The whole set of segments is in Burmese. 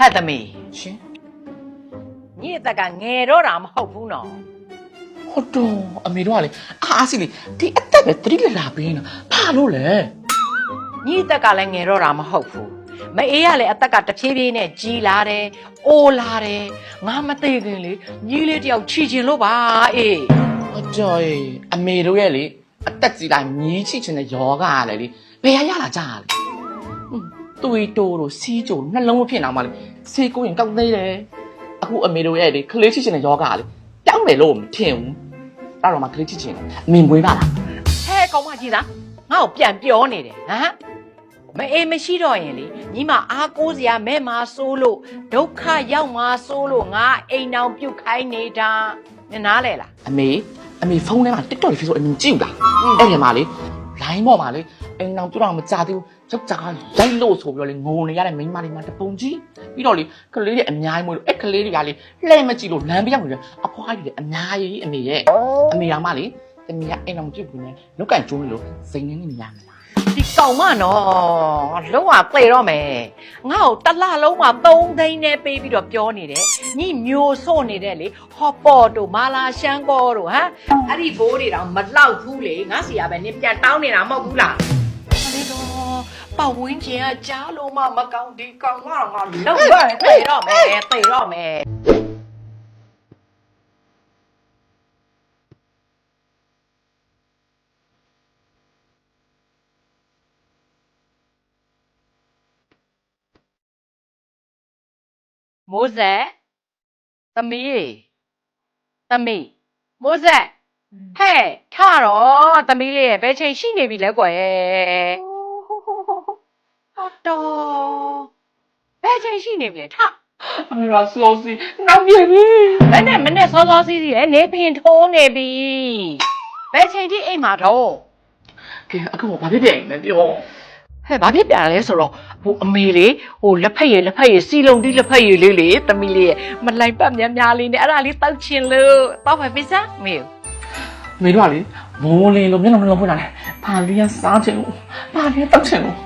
ဟဲ့သမီး ရှင် ညီအသက်ကငယ်တော့တာမဟုတ်ဘူးနော် ဟုတ်တော့အမေတို့ကလေအားစီလေဒီအသက်ပဲတတိလလာပေးနေတာဘာလို့လဲ ညီအသက်ကလည်းငယ်တော့တာမဟုတ်ဘူးမအေးကလည်းအသက်ကတဖြည်းဖြည်းနဲ့ကြီးလာတယ်အိုးလာတယ်ငါမသိခင်လေညီလေးတယောက်ချီချင်လို့ပါအေး အကြော်အမေတို့ရဲ့လေအသက်ကြီးလာမြည်ချစ်ချင်တဲ့ယောဂကလည်းလေဘယ်ရလာကြလဲသွေးတိုးတို့စီးကြိုနှလုံးမဖြစ်အောင်မလဲစေးကိုရင်ကောက်သေးတယ်အခုအမေတို့ရဲ့လေခလေးချစ်ချင်တဲ့ယောဂကလေတောင်းတယ်လို့မထင်ဘူးအဲ့တော့မှခလေးချစ်ချင်တယ်အမေမွေးပါလား ဟဲ့ကောင်မကြီးလားငါ့ကိုပြန်ပြောနေတယ်ဟမ်မအေးမရှိတော့ရင်လေညီမအားကိုးစရာမဲ့မာဆိုးလို့ဒုက္ခရောက်မှာဆိုးလို့ငါအိမ်အောင်ပြုတ်ခိုင်းနေတာနင်နားလဲလား အမေဖုန်းထဲမှာ TikTok လေးဆိုအမြင်ကြည့်လားအဲ့ဒီမှာလေ line ပေါ်မှာလေအိမ်အောင်ပြတော့မကြသေးဘူးယောက်ျားရိုက်လို့ဆိုပြီးတော့လေငိုနေရတဲ့မိန်းမလေးမှတပုံကြီးပြီးတော့လေကလေးတွေအများကြီးမလို့အဲ့ကလေးတွေကလေလှဲ့မကြည့်လို့လမ်းပြောင်းနေတယ်အဖွားကြီးတွေအများကြီးအမေရဲ့အမေတော်မလေတမီးကအိမ်အောင်ပြုတ်ပြီးနေလောက်ကကျိုးလို့စိန်နေနေရမယ် ဒီကောင်မနော်လုံးဝသေတော့မယ်ငါ့ကိုတစ်လလုံးမှာ3သိန်းနဲ့ပေးပြီးတော့ပြောနေတယ်ညီမျိုးစို့နေတဲ့လေဟော့ပေါ်တို့မာလာရှမ်းကောတို့ဟမ်အဲ့ဒီဘိုးတွေတော့မလောက်ဘူးလေငါစီရပဲနင်ပြန်တောင်းနေတာမဟုတ်ဘူးလားမလေးတော့ပတ်ဝန်းကျင်ကကြားလို့မှမကောင်းဒီကောင်ကတော့ငါလုံးဝသေတော့မယ်သေတော့မယ် မိုးဆက်သမီးမိုးဆက်ဟဲ့ထတော့သမီးလေးရဲ့ဘယ်ချိန်ရှိနေပြီလဲကွယ်ဟုတ်တော့ဘယ်ချိန်ရှိနေပြီလဲထ အမေကစောစီနောက်ပြေပြီ ဘယ်နဲ့မနဲ့စောစောစီးစီးလဲနေဖင်ထိုးနေပြီဘယ်ချိန်ထိအိမ်မှာတော့ ကဲအခုဘာဖြစ်ပြန်လဲပြော ဟဲ့ဘာဖြစ်ပြန်လဲဆိုတော့ဟိုအမေလေးဟိုလက်ဖက်ရည်စီလုံးတီးလက်ဖက်ရည်လေးလေသမီးလေးရဲ့မလိုက်ပတ်များများလေးနဲ့အဲ့ဒါလေးတောက်ချင်လို့တောက်phảiပေးစားမေ အမေတို့ကလေမိုးလင်းလို့မျက်လုံးလုံးဖွင့်လာတယ်ဘာလေးကစားချင်လို့ဘာလေးတောက်ချင်လို့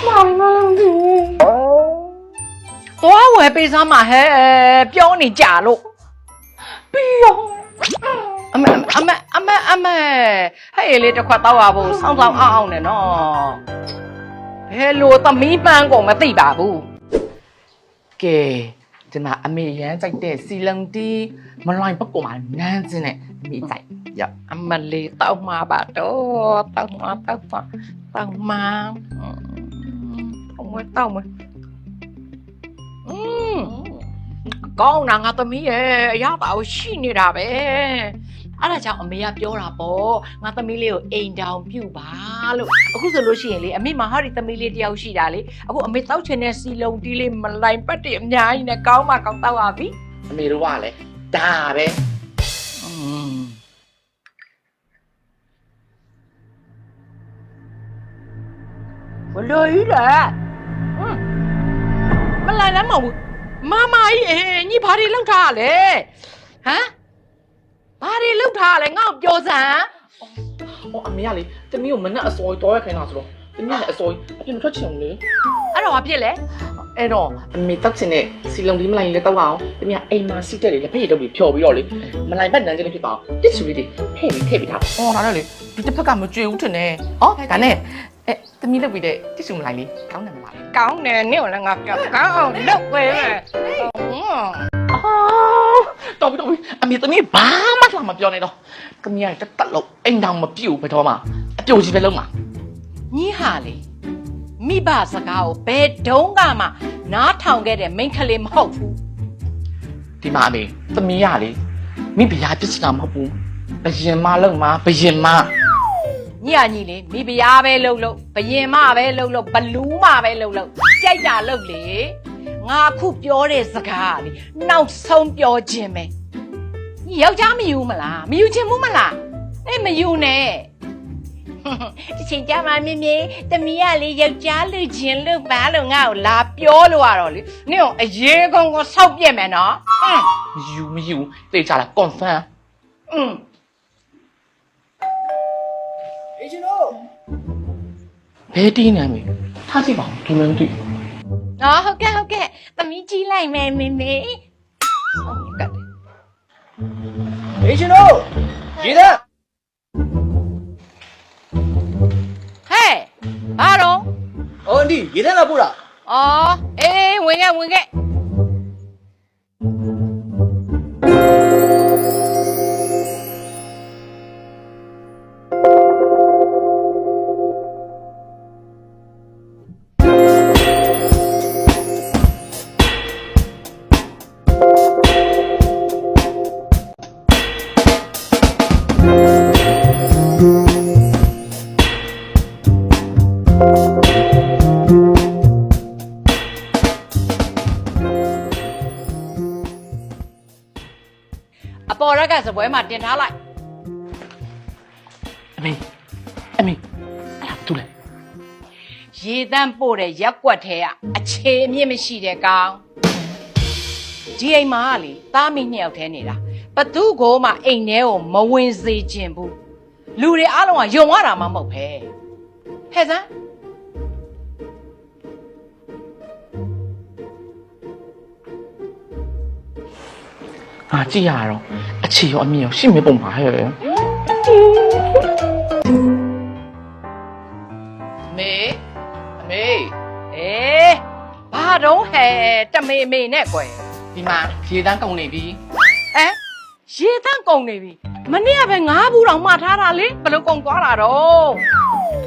မာမလုံးဘူး သွားဝယ်ပေးစားမှာဟဲ့ပြောနေကြလို့ ပြီးရော အမေဟဲ့လေတစ်ခွက်တောက်ရဖို့စောင်းအောင်နဲ့နော်ဘယ်လိုသမီးပန်းကုန်မသိပါဘူး ကဲဒီမှာအမေရမ်းကြိုက်တဲ့စီလုံတီးမလွိုင်းပကောမှာနန်းစင်းနဲ့အမေကြိုက်ရောက် အမလေးတောက်မှာပါတော့တောက်မှာတောက်မယ်ကောင်းတာငါသမီးရဲ့အရသာကိုရှိနေတာပဲအဲ့ဒါကြောင့်အမေကပြောတာပေါ့ငါသမီးလေးကိုအိမ်တောင်ပြုတ်ပါလို့အခုဆိုလို့ရှိရင်လေအမေမဟာဒီသမီးလေးတယောက်ရှိတာလေအခုအမေတောက်ချင်တဲ့စီလုံးတီးလေးမလိုက်ပတ်တည်းအများကြီးနဲ့ကောင်းမှကောင်းတောက်ရပြီ အမေတို့ကလည်းဒါပဲဘလို့ကြီးလဲမလိုက်လည်းမဟုတ်ဘူးမမကြီးညီဘာတွေလောက်ထားရလဲဟမ်ဘာတွေလောက်ထားရလဲငါ့ကိုပြောစမ်း ဟောအမေကလေတမီးကိုမနဲ့အစောကြီးတော်ရခိုင်းတာဆိုတော့တမီးလည်းအစောကြီးအပြင်ထွက်ချင်လေ အဲ့တော့ဘာဖြစ်လဲ အဲ့တော့အမေတောက်ချင်တဲ့စီလုံတီးမလိုက်ရင်လည်းတောက်အောင်တမီးကအိမ်မှာစီးတက်လေလက်ဖက်ရည်တုပ်ပြီးဖြော်ပြီးတော့လေမလိုက်ဘက်နန်းချင်းလေးဖြစ်ပါအောင်တစ်ချူလေးတွေထည့်ပြီးထားဟောဒါလည်းလေဒီတစ်ဖက်ကမကြွေဘူးထင်တယ်ဟောဒါနဲ့တမီးလုပ်ပြီးတဲ့တစ်ချူမလိုက်လေကောင်းတယ်မလား ကောင်းတယ်နင့်ကိုလည်းငါပြောကောင်းအောင်လုပ်ပဲတော်ပြီအမေတမီးဘာမှလာမပြောနဲ့တော့တမီးကတက်လို့အိမ်တောင်မပြူဘယ်တော့မှအပြိုကြီးပဲလုံးမှာ ညီဟာလေမိဘစကားကိုဘယ်တုန်းကမှနားထောင်ခဲ့တဲ့မိန်းကလေးမဟုတ်ဘူး ဒီမှာအမေသမီးရလေမိဖုရားပြစ်စတာမဟုတ်ဘူးဘယင်မလုံးမှာဘယင်မ ညီဟာညီလေမိဖုရားပဲလှုပ်ဘယင်မပဲလှုပ်ဘလူးမပဲလှုပ်ကြိုက်တာလှုပ်လေငါခုပြောတဲ့စကားလေနောက်ဆုံးပြောခြင်းပဲညီယောက်ျားမယူမလားမယူချင်ဘူးမလားအေးမယူနဲ့တချင်ကြမှာမြင်းမြင်းတမီးကလေယောက်ျားလူချင်းလို့ပါလို့ငါ့ကိုလာပြောလို့ရတော့လေနင့်အရေးကုန်းကိုဆောက်ပြက်မယ်နော်မယူတေးကြလား confirm အေးကျွန်တော် ဘယ်တီးနေမေထားကြည့်ပါဦးသူလည်းမသိဘူး ဟုတ်ကဲ့သမီးကြီးလိုက်မယ်မေမေကတ် မေရှင်တို့ရေတန်း ဟဲ့ဘာတော့ ဟောအန်ဒီရေတန်းလာပို့တာ အော်အေးဝင်ခဲ့ အပေါ်ရက်ကစပွဲမှာတင်ထားလိုက် အမေအဲ့ဒါသူလဲ ရေတန်းပို့တဲ့ရက်ကွက်ထဲကအခြေအမြင့်မရှိတဲ့ကောင်ဒီအိမ်မှာလေသားမိနှစ်ယောက်ထဲနေတာဘသူကိုမှအိမ်ထဲကိုမဝင်စေခြင်းဘူးလူတွေအားလုံးကယုံရတာမှမဟုတ်ပဲဟဲ့စမ်း ငါကြည့်ရတော့အခြေရောအမြင်ရောရှင့်မပုံပါဟဲ့ မေအေးဘာတော့ဟဲ့တမေနဲ့ကွယ် ဒီမှာရေတန်းကုန်နေပြီ ရေတန်းကုန်နေပြီမနေ့ကပဲငါးဘူးတောင်မှထားတာလေဘယ်လိုကုန်သွားတာတော့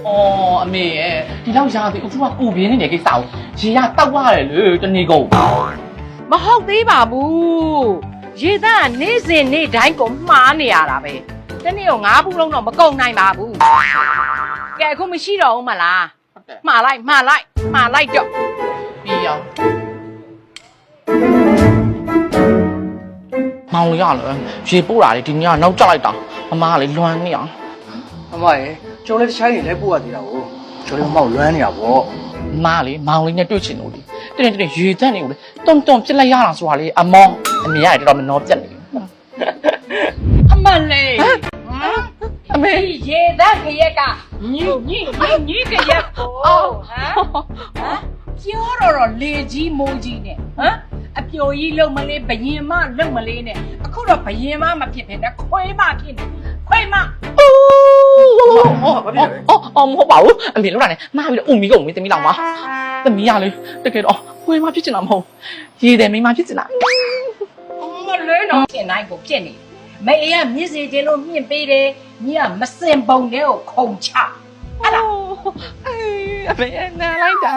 အော်အမေရဲ့ဒီလောက်ရာသည်အခုကပူပြင်းနေတဲ့ကိစ္စကိုရေရတောက်ရတယ်လေတနေ့ကုန် မဟုတ်သေးပါဘူးရေတန်းကနေ့စဉ်နေ့တိုင်းကိုမှားနေရတာပဲတနေ့ကိုငါးဘူးလုံးတော့မကုန်နိုင်ပါဘူးကဲအခုမရှိတော့ဘူးမလားမှားလိုက်တော့ ပြီးရောမောင်ရလေရေပို့တာလေဒီညနောက်ကျလိုက်တာအမကလေလွမ်းနေအောင် အမရေကျော်လေးတခြားကြီးလည်းပို့ရသေးတာကိုကျော်လေးမောက်လွမ်းနေတာပေါ့ အမလေမောင်လေးနဲ့တွေ့ချင်လို့လေတင်းရေတန်းနေကိုလေတုံပြစ်လိုက်ရတာဆိုတာလေအမောအမေရတယ်တော့မနှောပြက်နေ အမလေးအမေရေတန်းခရက်ကညကရက်ကိုဟမ်ပြောတော့လေကြီးမိုးကြီးနဲ့ဟမ်အပြိုကြီးလုံမလေးဘယင်မလုံမလေးနဲ့အခုတော့ဘယင်မမဖြစ်ဖြစ်နဲ့ခွေးမဖြစ်နေခွေးမ အော်မဟုတ်ပါဘူးအမေလောက်တာနဲ့မှားပြီးတော့ဥမီကုန်မင်းသမီးလောက်ပါသမီးရလေတကယ်တော့ခွေးမဖြစ်ချင်တာမဟုတ်ရေတယ်မိမဖြစ်ချင်တာ မလဲတော့ကျင်နိုင်ကိုပြစ်နေမေအေးကမြစ်စီချင်းလို့မြင့်ပေးတယ်ညီကမစင်ပုံတဲ့ကိုခုံချအဲ့ဒါ အမေနားလိုက်တာ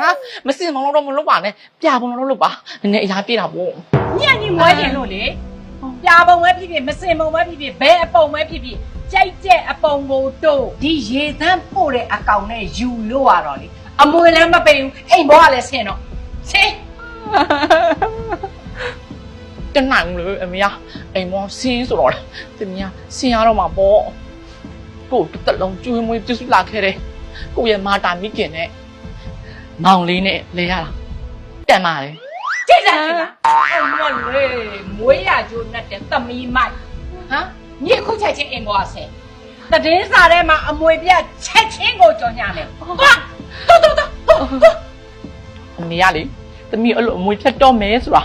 မစင်မောင်တော့မလုပ်ပါနဲ့ပြပုံတော့လုပ်ပါနည်းနည်းအရာပြေးတာပေါ့ ညညီမွဲတယ်လို့လေပြာပုံပဲဖြစ်ဖြစ်မစင်ပုံပဲဖြစ်ဖြစ်ဘဲအပုံပဲဖြစ်ဖြစ်ကြိုက်တဲ့အပုံကိုတို့ဒီရေသန်းပို့တဲ့အကောင်နဲ့ယူလို့ရတော့လေအမွေလည်းမပိန်ဘူးအိမ်ဘောကလည်းဆင်းတော့ဆင်း တနိုင်လို့အမေကအိမ်မောဆင်းဆိုတော့သမီးကဆင်းရတော့မှာပေါ့ကိုတက်လုံးကျွေးမွေးပြစုလာခဲ့တယ်ကိုရဲ့မာတာမိခင်နဲ့မောင်လေးနဲ့လဲရတာတက်ပါလေ ကြည့်စားကြည့်လားအမလေးမွေးရကြိုးနဲ့တဲ့သမီးမိုက်ဟမ်ညီခုချက်ချင်းအိမ်ဘောကဆင်းတည်င်းစားထဲမှာအမွေပြချက်ချင်းကိုကြော်ညာမယ်သွား အမေကလေသမီးအဲ့လိုအမွေဖြတ်တော့မယ်ဆိုတာ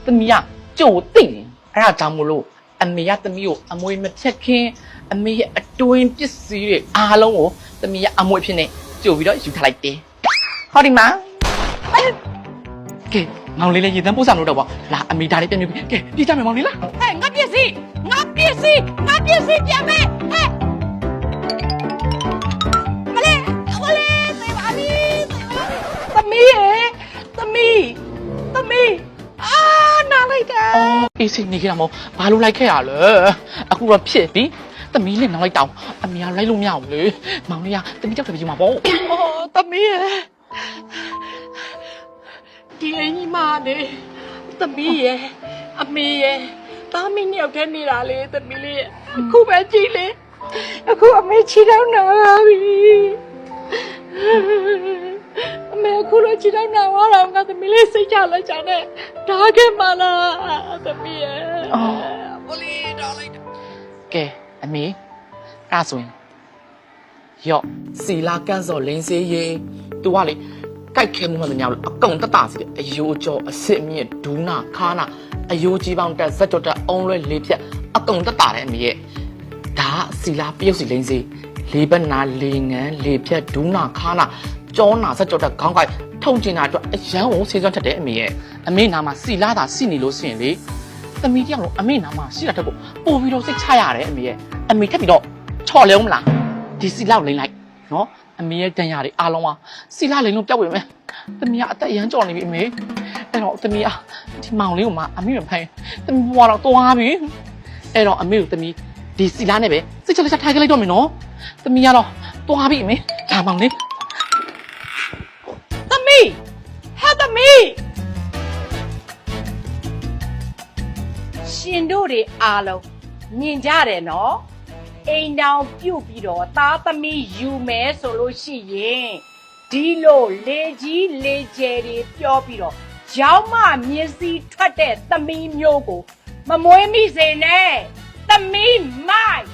သမီးကကြိုသိတယ်အဲ့ဒါကြောင့်မို့လို့အမေကသမီးကိုအမွေမဖြတ်ခင်အမေရဲ့အတွင်းပစ္စည်းတွေအားလုံးကိုသမီးကအမွေဖြစ်နေကြိုပြီးတော့ယူထားလိုက်တယ်ဟောဒီမှာကဲမောင်လေးလည်းရေတန်းပို့ဆောင်လို့တော့ပေါ့လာအမေဒါလေးပြန်ပြကဲပြေးကြမယ်မောင်လေးလား ဟဲ့ငါပစ္စည်းပြန်မယ်ဟဲ့မလေးသေပါပြီသမီးရဲ့သမီးအာနာလိုက်တာ အော်အေးစိနေခဲ့တာမဟုတ်ဘာလို့လိုက်ခဲ့ရလဲအခုတော့ဖြစ်ပြီသမီးလည်းနောက်လိုက်တောင်းအမေကလိုက်လို့မရဘူးလေမောင်လေးကသမီးကြောက်တယ်ပြေးမှာပေါ့ အော်သမီးရဲ့ဒီအညီမလေးသမီးရဲ့အမေရဲ့သားမင်းနှစ်ယောက်တည်းနေတာလေသမီးလေးအခုပဲကြည့်လေအခုအမေချီတောင်းနာပြီအမေအခုလိုချီတောင်းနာသွားတော့ငါသမီးလေးစိတ်ချလိုက်ကြနဲ့ဒါခဲ့မလားသမီးရဲ့ဘလေးတော်လိုက် ကဲအမေအဲ့ဆိုရင်ရော့စီလာကန်းစော်လင်းစေးရေသူကလေ ကြိုက်ခဲမှုမှမများလို့အကုန်တက်တာစီတယ်အယိုးကြောအစစ်မြင့်ဒူးနာခါနာအယိုးကြီးပေါင်းတက်ဇက်တော့တက်အုံးလွဲလေးဖြက်အကုန်တက်တာတဲ့အမေရဲ့ဒါစီလာပြုတ်စီလိမ့်စီလေးဘက်နာလေးငန်းလေးဖြက်ဒူးနာခါနာကြောနာဇက်တော့တက်ခေါင်းကိုက်ထုံကျင်တာအတွက်အရန်ကိုဆေးစွမ်းထက်တဲ့အမေရဲ့အမေနာမှာစီလာတာစီနေလို့ရှိရင်လေသမီးတယောက်လုံးအမေနာမှာရှိတာတက်ကိုပို့ပြီးတော့စိတ်ချရတယ်အမေရဲ့အမေထပ်ပြီးတော့ချော်လဲဦးမလားဒီစီလောက်လိမ့်လိုက်နော်အမေရဲ့တန်ရာတွေအားလုံးဟာစီလာလိမ့်လို့ပြောက်ဝင်မယ်သမီးကအသက်အရန်ကြော်နေပြီအမေအဲ့တော့သမီးဒီမောင်လေးကိုမှအမေမဖိုင်သမီးဘွားတော့တွားပြီအဲ့တော့အမေကိုသမီးဒီစီလာနဲ့ပဲစိတ်ချလက်ချထိုင်ကြလိုက်တော့မယ်နော်သမီးကတော့တွားပြီအမေဒါမောင်လေးသမီးဟာသမီးရှင်တို့တွေအားလုံးမြင်ကြတယ်နော်အိမ်တောင်ပြုတ်ပြီးတော့သားသမီးယူမယ်ဆိုလို့ရှိရင်ဒီလိုလေကြီးလေကျယ်တွေပြောပြီးတော့ရောင်းမမျက်စိထွက်တဲ့သမီးမျိုးကိုမမွေးမိစေနဲ့သမီးမိုက်